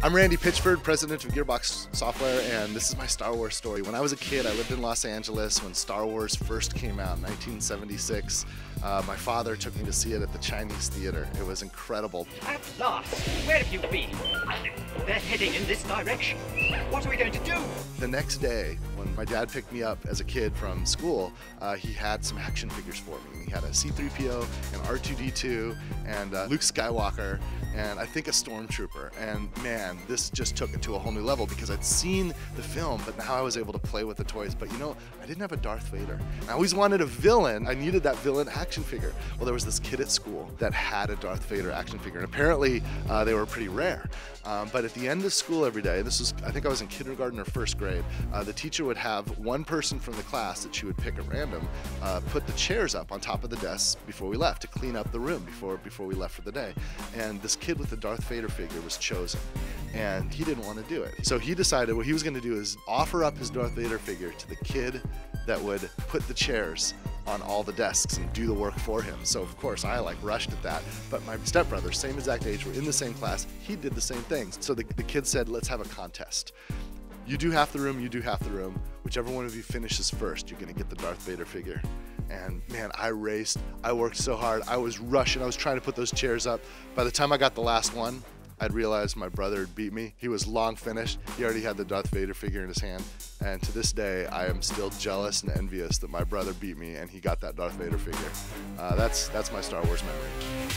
I'm Randy Pitchford, president of Gearbox Software, and this is my Star Wars story. When I was a kid, I lived in Los Angeles when Star Wars first came out in 1976. My father took me to see it at the Chinese theater. It was incredible. At last! Where have you been? They're heading in this direction. What are we going to do? The next day, when my dad picked me up as a kid from school, he had some action figures for me. He had a C-3PO, an R2-D2, and Luke Skywalker, and I think a Stormtrooper. And man, this just took it to a whole new level because I'd seen the film, but now I was able to play with the toys. But you know, I didn't have a Darth Vader. I always wanted a villain. I needed that villain action figure. Well, there was this kid at school that had a Darth Vader action figure, and apparently they were pretty rare. But at the end of school every day, this was, I think I was in kindergarten or first grade, the teacher would have one person from the class that she would pick at random, put the chairs up on top of the desks before we left to clean up the room before we left for the day. And this kid with the Darth Vader figure was chosen, and he didn't want to do it. So he decided what he was going to do is offer up his Darth Vader figure to the kid that would put the chairs on all the desks and do the work for him. So of course I rushed at that, but my stepbrother, same exact age, we're in the same class, he did the same thing. So the kid said, let's have a contest. You do half the room, you do half the room. Whichever one of you finishes first, you're gonna get the Darth Vader figure. And man, I raced, I worked so hard, I was rushing, I was trying to put those chairs up. By the time I got the last one, I'd realized my brother had beat me. He was long finished. He already had the Darth Vader figure in his hand. And to this day, I am still jealous and envious that my brother beat me and he got that Darth Vader figure. That's my Star Wars memory.